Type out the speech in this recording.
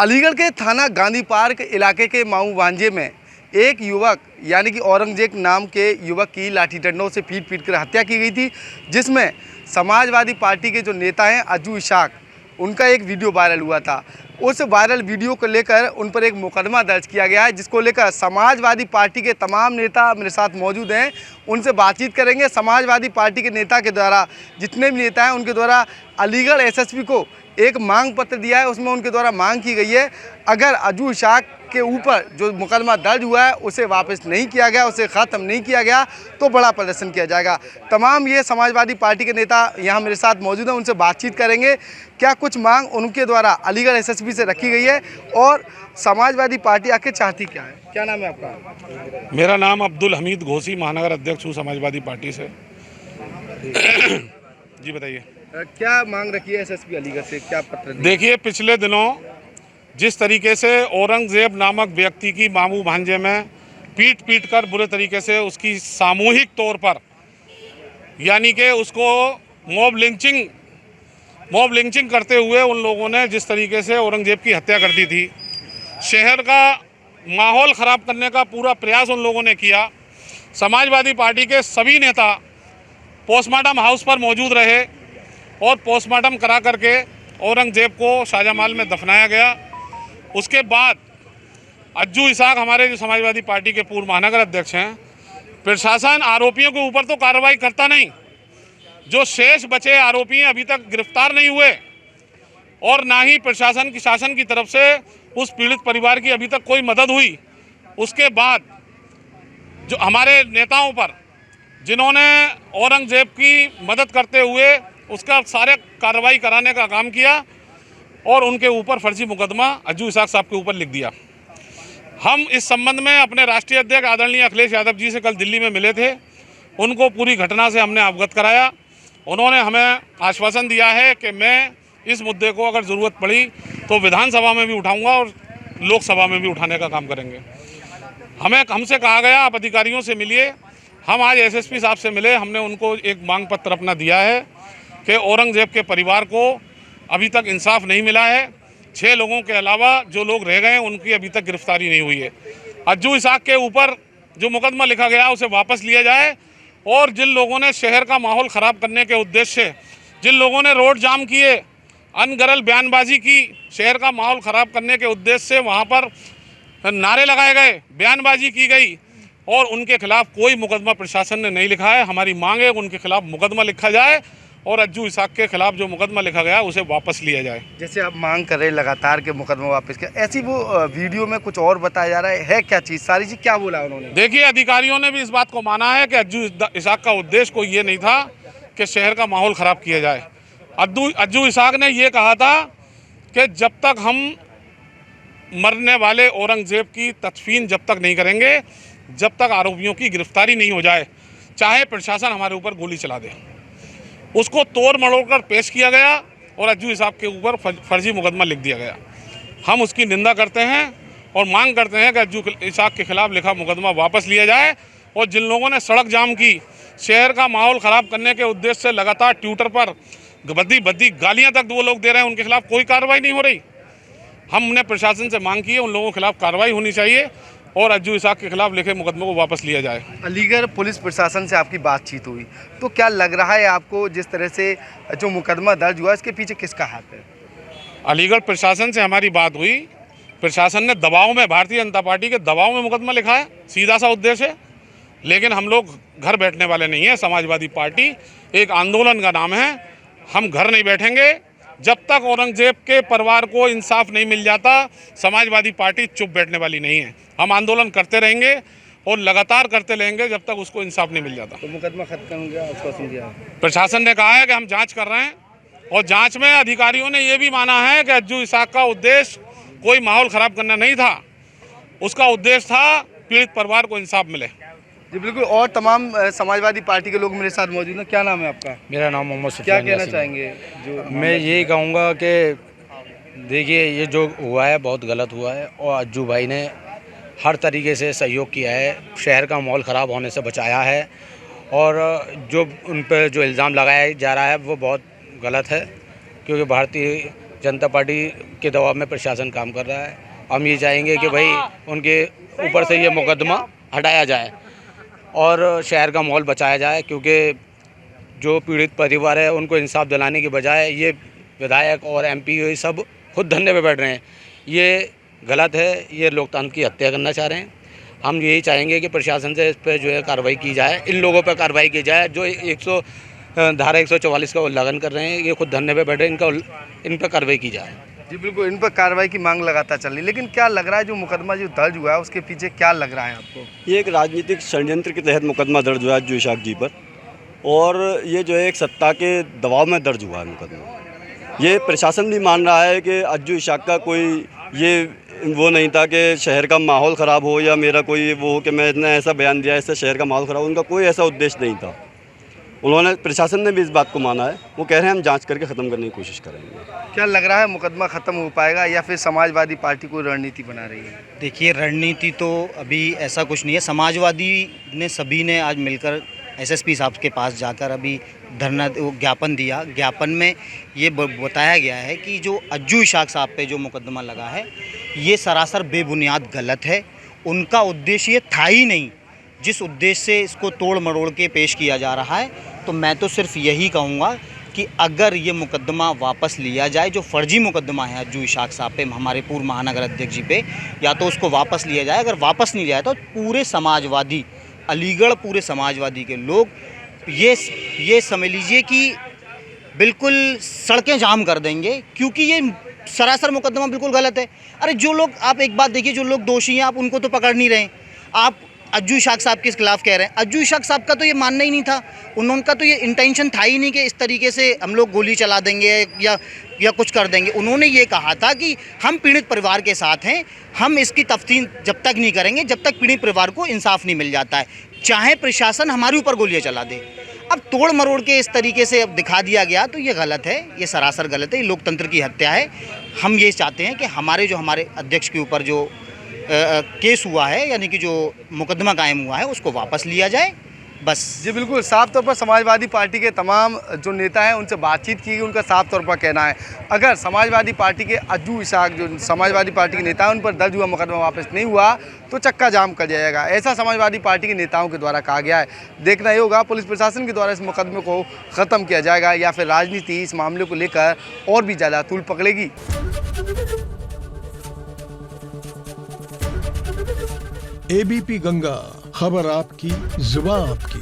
अलीगढ़ के थाना गांधी पार्क इलाके के माऊ वांझे में एक युवक यानी कि औरंगजेब नाम के युवक की लाठी डंडों से पीट कर हत्या की गई थी, जिसमें समाजवादी पार्टी के जो नेता हैं अज्जू इसाक, उनका एक वीडियो वायरल हुआ था। उस वायरल वीडियो को लेकर उन पर एक मुकदमा दर्ज किया गया है, जिसको लेकर समाजवादी पार्टी के तमाम नेता मेरे साथ मौजूद हैं। उनसे बातचीत करेंगे। समाजवादी पार्टी के नेता के द्वारा, जितने भी नेता हैं उनके द्वारा अलीगढ़ एसएसपी को एक मांग पत्र दिया है। उसमें उनके द्वारा मांग की गई है, अगर अज्जू इसाक के ऊपर जो मुकदमा दर्ज हुआ है उसे वापस नहीं किया गया, उसे ख़त्म नहीं किया गया, तो बड़ा प्रदर्शन किया जाएगा। तमाम ये समाजवादी पार्टी के नेता यहाँ मेरे साथ मौजूद हैं, उनसे बातचीत करेंगे। क्या कुछ मांग उनके द्वारा अलीगढ़ एसएसपी से रखी गई है और समाजवादी पार्टी आखिर चाहती क्या है? क्या नाम है आपका? मेरा नाम अब्दुल हमीद घोसी, महानगर अध्यक्ष हूँ समाजवादी पार्टी से। जी बताइए, क्या मांग रखी है एसएसपी अलीगढ़ से? क्या पत्र? देखिए, पिछले दिनों जिस तरीके से औरंगजेब नामक व्यक्ति की मामू भांजे में पीट कर बुरे तरीके से उसकी सामूहिक तौर पर यानी कि उसको मॉब लिंचिंग करते हुए उन लोगों ने जिस तरीके से औरंगजेब की हत्या कर दी थी, शहर का माहौल ख़राब करने का पूरा प्रयास उन लोगों ने किया। समाजवादी पार्टी के सभी नेता पोस्टमार्टम हाउस पर मौजूद रहे और पोस्टमार्टम करा करके औरंगजेब को शाहजहां में दफनाया गया। उसके बाद अज्जू इसाक, हमारे जो समाजवादी पार्टी के पूर्व महानगर अध्यक्ष हैं, प्रशासन आरोपियों के ऊपर तो कार्रवाई करता नहीं, जो शेष बचे आरोपी अभी तक गिरफ्तार नहीं हुए और ना ही शासन की तरफ से उस पीड़ित परिवार की अभी तक कोई मदद हुई। उसके बाद जो हमारे नेताओं पर, जिन्होंने औरंगजेब की मदद करते हुए उसका सारे कार्रवाई कराने का काम किया और उनके ऊपर फर्जी मुकदमा अज्जू इसाक साहब के ऊपर लिख दिया। हम इस संबंध में अपने राष्ट्रीय अध्यक्ष आदरणीय अखिलेश यादव जी से कल दिल्ली में मिले थे। उनको पूरी घटना से हमने अवगत कराया। उन्होंने हमें आश्वासन दिया है कि मैं इस मुद्दे को अगर ज़रूरत पड़ी तो विधानसभा में भी उठाऊंगा और लोकसभा में भी उठाने का काम करेंगे। हमसे कहा गया आप अधिकारियों से मिलिए। हम आज एसएसपी साहब से मिले। हमने उनको एक मांग पत्र अपना दिया है कि औरंगजेब के परिवार को अभी तक इंसाफ नहीं मिला है। 6 लोगों के अलावा जो लोग रह गए हैं उनकी अभी तक गिरफ्तारी नहीं हुई है। अज्जू इसाक के ऊपर जो मुकदमा लिखा गया उसे वापस लिया जाए और जिन लोगों ने शहर का माहौल ख़राब करने के उद्देश्य से, जिन लोगों ने रोड जाम किए, अनगरल बयानबाजी की, शहर का माहौल ख़राब करने के उद्देश्य से वहाँ पर नारे लगाए गए, बयानबाजी की गई और उनके खिलाफ कोई मुकदमा प्रशासन ने नहीं लिखा है। हमारी मांग है उनके खिलाफ मुकदमा लिखा जाए और अज्जू इसाक के खिलाफ जो मुकदमा लिखा गया उसे वापस लिया जाए। जैसे आप मांग कर रहे हैं लगातार के मुकदमा वापस किया, ऐसी वो वीडियो में कुछ और बताया जा रहा है क्या चीज़? सारी चीज़ क्या बोला उन्होंने? देखिए, अधिकारियों ने भी इस बात को माना है कि अज्जू इसाक का उद्देश्य कोई ये नहीं था कि शहर का माहौल ख़राब किया जाए। अज्जू इसाक ने ये कहा था कि जब तक हम मरने वाले औरंगजेब की तदफीन जब तक नहीं करेंगे, जब तक आरोपियों की गिरफ्तारी नहीं हो जाए, चाहे प्रशासन हमारे ऊपर गोली चला दे। उसको तोड़ मरोड़ कर पेश किया गया और अज्जू इसाक के ऊपर फर्जी मुकदमा लिख दिया गया। हम उसकी निंदा करते हैं और मांग करते हैं कि अज्जू इसाक के खिलाफ लिखा मुकदमा वापस लिया जाए और जिन लोगों ने सड़क जाम की, शहर का माहौल ख़राब करने के उद्देश्य से लगातार ट्विटर पर भद्दी गालियाँ तक वो लोग दे रहे हैं, उनके खिलाफ कोई कार्रवाई नहीं हो रही। हमने प्रशासन से मांग की है उन लोगों के खिलाफ कार्रवाई होनी चाहिए और अज्जू इसाक के खिलाफ लिखे मुकदमे को वापस लिया जाए। अलीगढ़ पुलिस प्रशासन से आपकी बातचीत हुई तो क्या लग रहा है आपको, जिस तरह से जो मुकदमा दर्ज हुआ इसके पीछे किसका हाथ है? अलीगढ़ प्रशासन से हमारी बात हुई। प्रशासन ने दबाव में, भारतीय जनता पार्टी के दबाव में मुकदमा लिखा है, सीधा सा उद्देश्य है। लेकिन हम लोग घर बैठने वाले नहीं हैं। समाजवादी पार्टी एक आंदोलन का नाम है। हम घर नहीं बैठेंगे जब तक औरंगजेब के परिवार को इंसाफ नहीं मिल जाता। समाजवादी पार्टी चुप बैठने वाली नहीं है। हम आंदोलन करते रहेंगे और लगातार करते रहेंगे जब तक उसको इंसाफ नहीं मिल जाता। तो मुकदमा खत्म हो गया, उसको सुन दिया। प्रशासन ने कहा है कि हम जांच कर रहे हैं और जांच में अधिकारियों ने ये भी माना है कि अज्जू इसाक का उद्देश्य कोई माहौल ख़राब करना नहीं था, उसका उद्देश्य था पीड़ित परिवार को इंसाफ मिले। जी बिल्कुल। और तमाम समाजवादी पार्टी के लोग मेरे साथ मौजूद हैं। क्या नाम है आपका? मेरा नाम मोहम्मद क्या सुफियान कहना यासीन। चाहेंगे? जो मैं यही कहूँगा कि देखिए, ये जो हुआ है बहुत गलत हुआ है और अज्जू भाई ने हर तरीके से सहयोग किया है, शहर का माहौल ख़राब होने से बचाया है और जो उन पर जो इल्ज़ाम लगाया जा रहा है वो बहुत गलत है, क्योंकि भारतीय जनता पार्टी के दबाव में प्रशासन काम कर रहा है। हम ये चाहेंगे कि भाई उनके ऊपर से ये मुकदमा हटाया जाए और शहर का माहौल बचाया जाए, क्योंकि जो पीड़ित परिवार है उनको इंसाफ दिलाने के बजाय ये विधायक और एमपी ये सब खुद धरने पे बैठ रहे हैं। ये गलत है, ये लोकतंत्र की हत्या करना चाह रहे हैं। हम यही चाहेंगे कि प्रशासन से इस पर जो है कार्रवाई की जाए, इन लोगों पर कार्रवाई की जाए जो धारा 144 का उल्लंघन कर रहे हैं। ये खुद धरने पे बैठे, इन पर कार्रवाई की जाए। जी बिल्कुल, इन पर कार्रवाई की मांग लगातार चल रही है, लेकिन क्या लग रहा है जो मुकदमा जो दर्ज हुआ है उसके पीछे क्या लग रहा है आपको? ये एक राजनीतिक षड्यंत्र के तहत मुकदमा दर्ज हुआ है अज्जू इशाक जी पर, और ये जो है एक सत्ता के दबाव में दर्ज हुआ है मुकदमा। ये प्रशासन भी मान रहा है कि अज्जू इशाक का कोई ये वो नहीं था कि शहर का माहौल ख़राब हो या मेरा कोई वो हो कि मैं इतना ऐसा बयान दिया इससे शहर का माहौल ख़राब हो। उनका कोई ऐसा उद्देश्य नहीं था। उन्होंने, प्रशासन ने भी इस बात को माना है। वो कह रहे हैं हम जांच करके ख़त्म करने की कोशिश करेंगे। क्या लग रहा है मुकदमा ख़त्म हो पाएगा या फिर समाजवादी पार्टी कोई रणनीति बना रही है? देखिए, रणनीति तो अभी ऐसा कुछ नहीं है। समाजवादी ने सभी ने आज मिलकर एसएसपी साहब के पास जाकर अभी धरना ज्ञापन दिया। ज्ञापन में ये बताया गया है कि जो अज्जू इशाक साहब पे जो मुकदमा लगा है ये सरासर बेबुनियाद गलत है। उनका उद्देश्य ये था ही नहीं जिस उद्देश्य से इसको तोड़ मरोड़ के पेश किया जा रहा है। तो मैं तो सिर्फ यही कहूँगा कि अगर ये मुकदमा वापस लिया जाए, जो फर्जी मुकदमा है अज्जू इशाक साहब पे, हमारे पूर्व महानगर अध्यक्ष जी पे, या तो उसको वापस लिया जाए। अगर वापस नहीं लिया तो पूरे समाजवादी, अलीगढ़ पूरे समाजवादी के लोग ये समझ लीजिए कि बिल्कुल सड़कें जाम कर देंगे, क्योंकि ये सरासर मुकदमा बिल्कुल गलत है। अरे जो लोग, आप एक बात देखिए, जो लोग दोषी हैं आप उनको तो पकड़ नहीं रहे। आप अज्जू इशाक साहब के खिलाफ कह रहे हैं। अज्जू इशाक साहब का तो ये मानना ही नहीं था, उनका तो ये इंटेंशन था ही नहीं कि इस तरीके से हम लोग गोली चला देंगे या कुछ कर देंगे। उन्होंने ये कहा था कि हम पीड़ित परिवार के साथ हैं, हम इसकी तफ्तीश जब तक नहीं करेंगे जब तक पीड़ित परिवार को इंसाफ नहीं मिल जाता है, चाहे प्रशासन हमारे ऊपर गोलियां चला दे। अब तोड़ मरोड़ के इस तरीके से अब दिखा दिया गया तो ये गलत है, ये सरासर गलत है, ये लोकतंत्र की हत्या है। हम ये चाहते हैं कि हमारे अध्यक्ष के ऊपर जो केस हुआ है, यानी कि जो मुकदमा कायम हुआ है, उसको वापस लिया जाए, बस। जी बिल्कुल, साफ तौर पर समाजवादी पार्टी के तमाम जो नेता हैं उनसे बातचीत की गई। उनका साफ तौर पर कहना है अगर समाजवादी पार्टी के अज्जू इशाक जो समाजवादी पार्टी के नेता हैं उन पर दर्ज हुआ मुकदमा वापस नहीं हुआ तो चक्का जाम कर जाएगा, ऐसा समाजवादी पार्टी के नेताओं के द्वारा कहा गया है। देखना ये होगा पुलिस प्रशासन के द्वारा इस मुकदमे को ख़त्म किया जाएगा या फिर राजनीति इस मामले को लेकर और भी ज़्यादा तूल पकड़ेगी। एबीपी गंगा, खबर आपकी, जुबान आपकी।